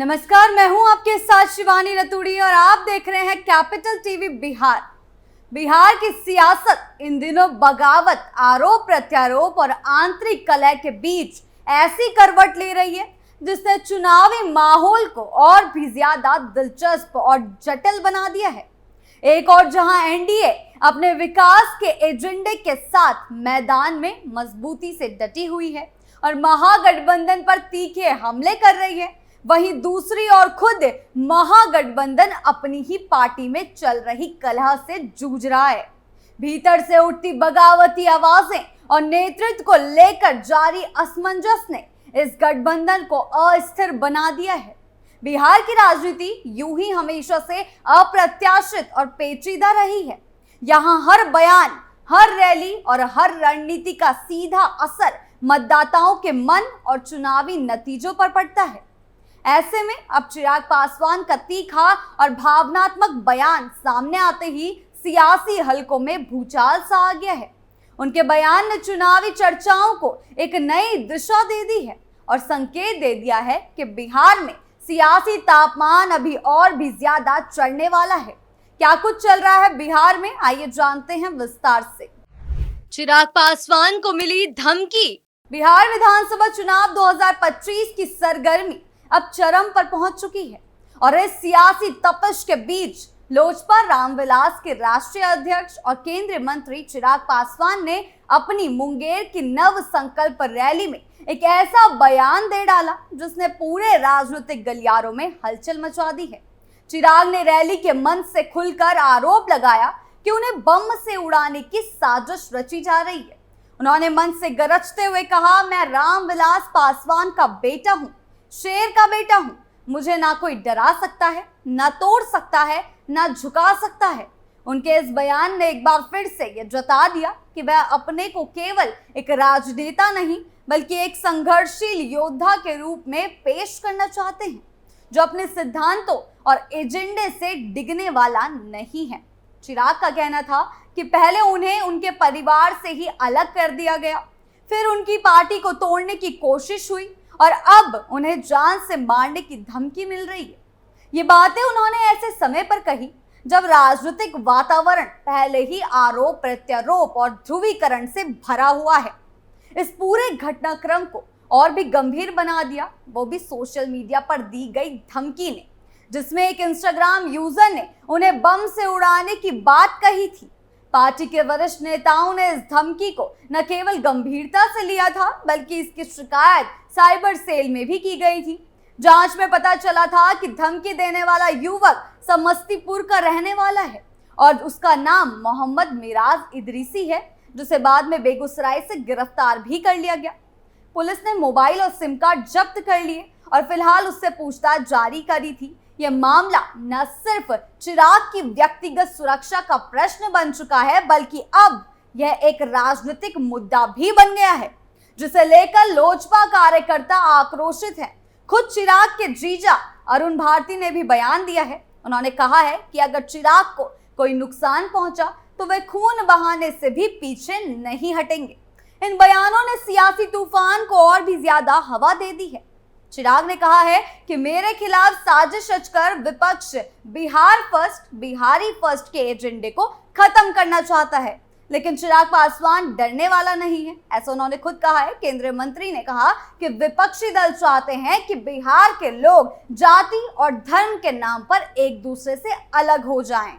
नमस्कार, मैं हूं आपके साथ शिवानी रतूड़ी और आप देख रहे हैं कैपिटल टीवी बिहार। बिहार की सियासत इन दिनों बगावत, आरोप प्रत्यारोप और आंतरिक कलह के बीच ऐसी करवट ले रही है जिसने चुनावी माहौल को और भी ज्यादा दिलचस्प और जटिल बना दिया है। एक और जहां एनडीए अपने विकास के एजेंडे के साथ मैदान में मजबूती से डटी हुई है और महागठबंधन पर तीखे हमले कर रही है, वहीं दूसरी ओर खुद महागठबंधन अपनी ही पार्टी में चल रही कलह से जूझ रहा है। भीतर से उठती बगावती आवाजें और नेतृत्व को लेकर जारी असमंजस ने इस गठबंधन को अस्थिर बना दिया है। बिहार की राजनीति यूं ही हमेशा से अप्रत्याशित और पेचीदा रही है। यहाँ हर बयान, हर रैली और हर रणनीति का सीधा असर मतदाताओं के मन और चुनावी नतीजों पर पड़ता है। ऐसे में अब चिराग पासवान का तीखा और भावनात्मक बयान सामने आते ही सियासी हलकों में भूचाल सा आ गया है। उनके बयान ने चुनावी चर्चाओं को एक नई दिशा दे दी है और संकेत दे दिया है कि बिहार में सियासी तापमान अभी और भी ज्यादा चढ़ने वाला है। क्या कुछ चल रहा है बिहार में, आइए जानते हैं विस्तार से। चिराग पासवान को मिली धमकी। बिहार विधानसभा चुनाव 2025 की सरगर्मी अब चरम पर पहुंच चुकी है और इस सियासी तपिश के बीच लोजपा रामविलास के राष्ट्रीय अध्यक्ष और केंद्रीय मंत्री चिराग पासवान ने अपनी मुंगेर की नव संकल्प रैली में एक ऐसा बयान दे डाला जिसने पूरे राजनीतिक गलियारों में हलचल मचा दी है। चिराग ने रैली के मंच से खुलकर आरोप लगाया कि उन्हें बम से उड़ाने की साजिश रची जा रही है। उन्होंने मंच से गरजते हुए कहा, मैं रामविलास पासवान का बेटा हूं, शेर का बेटा हूं, मुझे ना कोई डरा सकता है, ना तोड़ सकता है, ना झुका सकता है। उनके इस बयान ने एक बार फिर से यह जता दिया कि वह अपने को केवल एक राजनेता नहीं बल्कि एक संघर्षशील योद्धा के रूप में पेश करना चाहते हैं, जो अपने सिद्धांतों और एजेंडे से डिगने वाला नहीं है। चिराग का कहना था कि पहले उन्हें उनके परिवार से ही अलग कर दिया गया, फिर उनकी पार्टी को तोड़ने की कोशिश हुई और अब उन्हें जान से मारने की धमकी मिल रही है। ये बातें उन्होंने ऐसे समय पर कही जब राजनीतिक वातावरण पहले ही आरोप प्रत्यारोप और ध्रुवीकरण से भरा हुआ है। इस पूरे घटनाक्रम को और भी गंभीर बना दिया वो भी सोशल मीडिया पर दी गई धमकी ने, जिसमें एक इंस्टाग्राम यूजर ने उन्हें बम से उड़ाने की बात कही थी। पार्टी के वरिष्ठ नेताओं ने इस धमकी को न केवल गंभीरता से लिया था बल्कि इसकी शिकायत साइबर सेल में भी की गई थी। जांच में पता चला था कि धमकी देने वाला युवक समस्तीपुर का रहने वाला है और उसका नाम मोहम्मद मिराज इदरीसी है, जिसे बाद में बेगूसराय से गिरफ्तार भी कर लिया गया। पुलिस ने मोबाइल और सिम कार्ड जब्त कर लिए और फिलहाल उससे पूछताछ जारी करी थी। यह मामला न सिर्फ चिराग की व्यक्तिगत सुरक्षा का प्रश्न बन चुका है बल्कि अब यह एक राजनीतिक मुद्दा भी बन गया है, जिसे लेकर लोजपा कार्यकर्ता आक्रोशित हैं। खुद चिराग के जीजा अरुण भारती ने भी बयान दिया है। उन्होंने कहा है कि अगर चिराग को कोई नुकसान पहुंचा तो वे खून बहाने से भी पीछे नहीं हटेंगे। इन बयानों ने सियासी तूफान को और भी ज्यादा हवा दे दी है। चिराग ने कहा है कि मेरे खिलाफ साजिश रचकर विपक्ष बिहार फर्स्ट, बिहारी फर्स्ट के एजेंडे को खत्म करना चाहता है, लेकिन चिराग पासवान डरने वाला नहीं है, ऐसा उन्होंने खुद कहा है। केंद्रीय मंत्री ने कहा कि विपक्षी दल चाहते हैं कि बिहार के लोग जाति और धर्म के नाम पर एक दूसरे से अलग हो जाएं।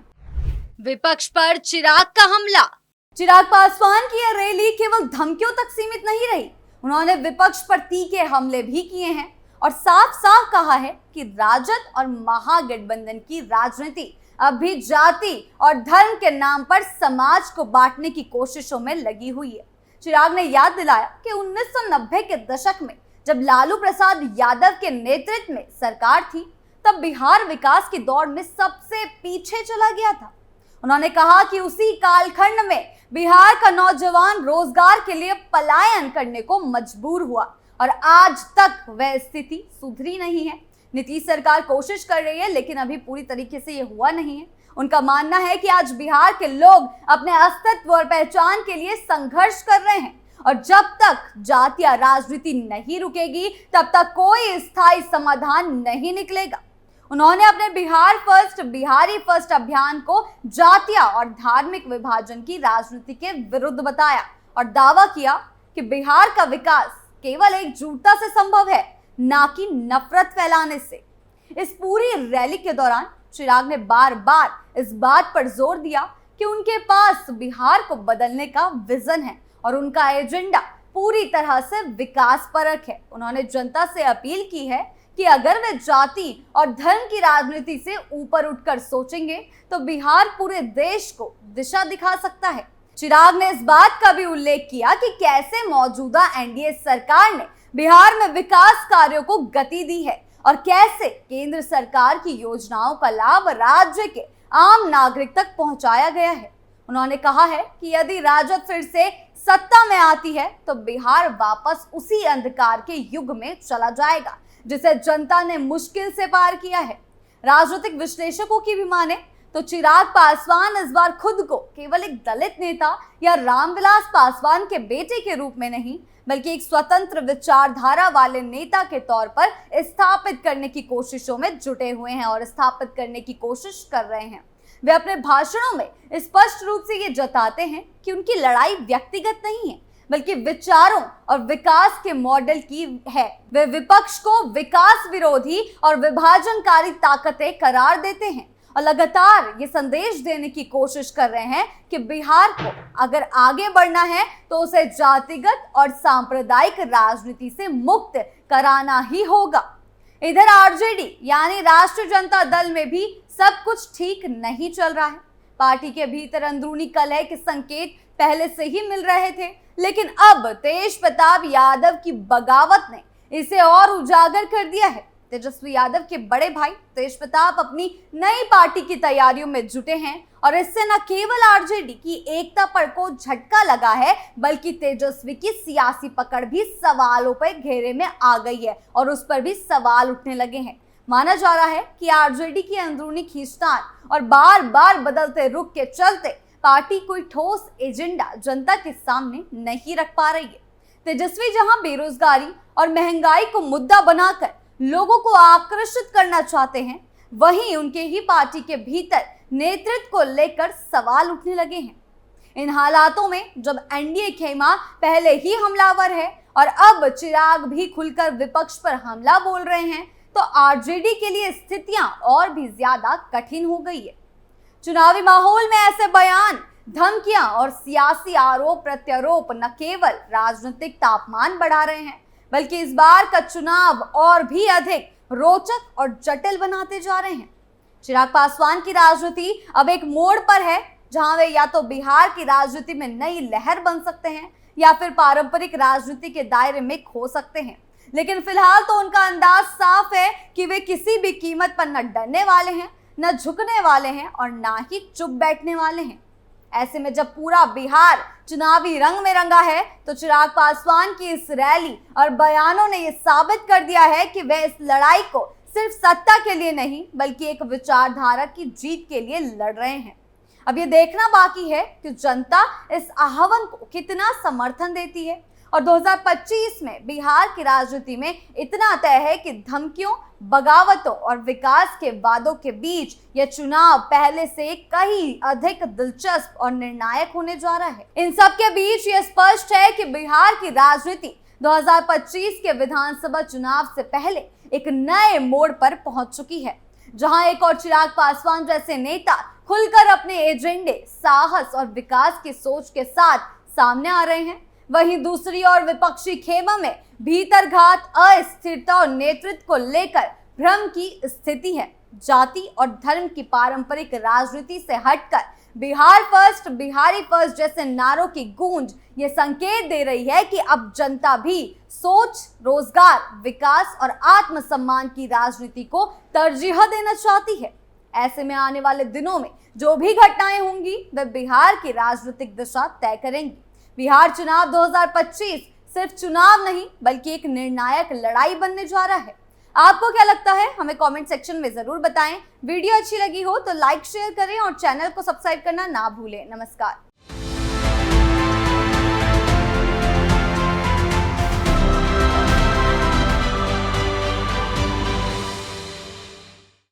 विपक्ष पर चिराग का हमला। चिराग पासवान की यह रैली केवल धमकियों तक सीमित नहीं रही, उन्होंने विपक्ष पर तीखे हमले भी किए हैं और साफ साफ कहा है कि राजद और महागठबंधन की राजनीति अब भी जाति और धर्म के नाम पर समाज को बांटने की कोशिशों में लगी हुई है। चिराग ने याद दिलाया कि 1990 के दशक में जब लालू प्रसाद यादव के नेतृत्व में सरकार थी, तब बिहार विकास की दौड़ में सबसे पीछे चला गया था। उन्होंने कहा कि उसी कालखंड में बिहार का नौजवान रोजगार के लिए पलायन करने को मजबूर हुआ और आज तक वह स्थिति सुधरी नहीं है। नीतीश सरकार कोशिश कर रही है लेकिन अभी पूरी तरीके से ये हुआ नहीं है। उनका मानना है कि आज बिहार के लोग अपने अस्तित्व और पहचान के लिए संघर्ष कर रहे हैं और जब तक जातीय राजनीति नहीं रुकेगी तब तक कोई स्थायी समाधान नहीं निकलेगा। उन्होंने अपने बिहार फर्स्ट बिहारी फर्स्ट अभियान को जातीय और धार्मिक विभाजन की राजनीति के विरुद्ध बताया और दावा किया कि बिहार का विकास केवल एकजुटता से संभव है, ना कि नफरत फैलाने से। इस पूरी रैली के दौरान चिराग ने बार बार इस बात पर जोर दिया कि उनके पास बिहार को बदलने का विजन है और उनका एजेंडा पूरी तरह से विकास परक है। उन्होंने जनता से अपील की है कि अगर वे जाति और धर्म की राजनीति से ऊपर उठकर सोचेंगे तो बिहार पूरे देश को दिशा दिखा सकता है। चिराग ने इस बात का भी उल्लेख किया कि कैसे मौजूदा एनडीए सरकार ने बिहार में विकास कार्यों को गति दी है और कैसे केंद्र सरकार की योजनाओं का लाभ राज्य के आम नागरिक तक पहुंचाया गया है। उन्होंने कहा है कि यदि राजद फिर से सत्ता में आती है तो बिहार वापस उसी अंधकार के युग में चला जाएगा जिसे जनता ने मुश्किल से पार किया है। राजनीतिक विश्लेषकों की भी माने तो चिराग पासवान इस बार खुद को केवल एक दलित नेता या रामविलास पासवान के बेटे के रूप में नहीं बल्कि एक स्वतंत्र विचारधारा वाले नेता के तौर पर स्थापित करने की कोशिशों में जुटे हुए हैं और स्थापित करने की कोशिश कर रहे हैं। वे अपने भाषणों में स्पष्ट रूप से ये जताते हैं कि उनकी लड़ाई व्यक्तिगत नहीं है बल्कि विचारों और विकास के मॉडल की है। वे विपक्ष को विकास विरोधी और विभाजनकारी ताकतें करार देते हैं और लगातार ये संदेश देने की कोशिश कर रहे हैं कि बिहार को अगर आगे बढ़ना है तो उसे जातिगत और सांप्रदायिक राजनीति से मुक्त कराना ही होगा। इधर आरजेडी यानी राष्ट्रीय जनता दल में भी सब कुछ ठीक नहीं चल रहा है। पार्टी के भीतर अंदरूनी कलह के संकेत पहले से ही मिल रहे थे, लेकिन अब तेज प्रताप यादव की बगावत ने इसे और उजागर कर दिया है। तेजस्वी यादव के बड़े भाई तेज प्रताप अपनी नई पार्टी की तैयारियों में जुटे हैं और इससे न केवल आरजेडी की एकता पर को झटका लगा है बल्कि तेजस्वी की सियासी पकड़ भी सवालों पर घेरे में आ गई है और उस पर भी सवाल उठने लगे हैं। माना जा रहा है कि आरजेडी की अंदरूनी खींचतान और बार बार बदलते रुख के चलते पार्टी कोई ठोस एजेंडा जनता के सामने नहीं रख पा रही है। तेजस्वी जहां बेरोजगारी और महंगाई को मुद्दा बनाकर लोगों को आकर्षित करना चाहते हैं, वहीं उनके ही पार्टी के भीतर नेतृत्व को लेकर सवाल उठने लगे हैं। इन हालातों में जब एनडीए खेमा पहले ही हमलावर है और अब चिराग भी खुलकर विपक्ष पर हमला बोल रहे हैं तो आरजेडी के लिए स्थितियां और भी ज्यादा कठिन हो गई है। चुनावी माहौल में ऐसे बयान, धमकियां और सियासी आरोप प्रत्यारोप न केवल राजनीतिक तापमान बढ़ा रहे हैं बल्कि इस बार का चुनाव और भी अधिक रोचक और जटिल बनाते जा रहे हैं। चिराग पासवान की राजनीति अब एक मोड़ पर है जहां वे या तो बिहार की राजनीति में नई लहर बन सकते हैं या फिर पारंपरिक राजनीति के दायरे में खो सकते हैं। लेकिन फिलहाल तो उनका अंदाज साफ है कि वे किसी भी कीमत पर न डरने वाले हैं, न झुकने वाले हैं और ना ही चुप बैठने वाले हैं। ऐसे में जब पूरा बिहार चुनावी रंग में रंगा है तो चिराग पासवान की इस रैली और बयानों ने यह साबित कर दिया है कि वे इस लड़ाई को सिर्फ सत्ता के लिए नहीं बल्कि एक विचारधारा की जीत के लिए लड़ रहे हैं। अब ये देखना बाकी है कि जनता इस आह्वान को कितना समर्थन देती है और 2025 में बिहार की राजनीति में इतना तय है कि धमकियों, बगावतों और विकास के वादों के बीच यह चुनाव पहले से कहीं अधिक दिलचस्प और निर्णायक होने जा रहा है। इन सब के बीच यह स्पष्ट है कि बिहार की राजनीति 2025 के विधानसभा चुनाव से पहले एक नए मोड़ पर पहुंच चुकी है, जहां एक और चिराग पासवान जैसे नेता खुलकर अपने एजेंडे, साहस और विकास की सोच के साथ सामने आ रहे हैं। वहीं दूसरी ओर विपक्षी खेमे में भीतरघात, अस्थिरता और नेतृत्व को लेकर भ्रम की स्थिति है। जाति और धर्म की पारंपरिक राजनीति से हटकर बिहार फर्स्ट, बिहारी फर्स्ट जैसे नारों की गूंज ये संकेत दे रही है कि अब जनता भी सोच, रोजगार, विकास और आत्मसम्मान की राजनीति को तरजीह देना चाहती है। ऐसे में आने वाले दिनों में जो भी घटनाएं होंगी वे बिहार की राजनीतिक दिशा तय करेंगी। बिहार चुनाव 2025 सिर्फ चुनाव नहीं बल्कि एक निर्णायक लड़ाई बनने जा रहा है। आपको क्या लगता है हमें कमेंट सेक्शन में जरूर बताएं। वीडियो अच्छी लगी हो तो लाइक शेयर करें और चैनल को सब्सक्राइब करना ना भूलें। नमस्कार।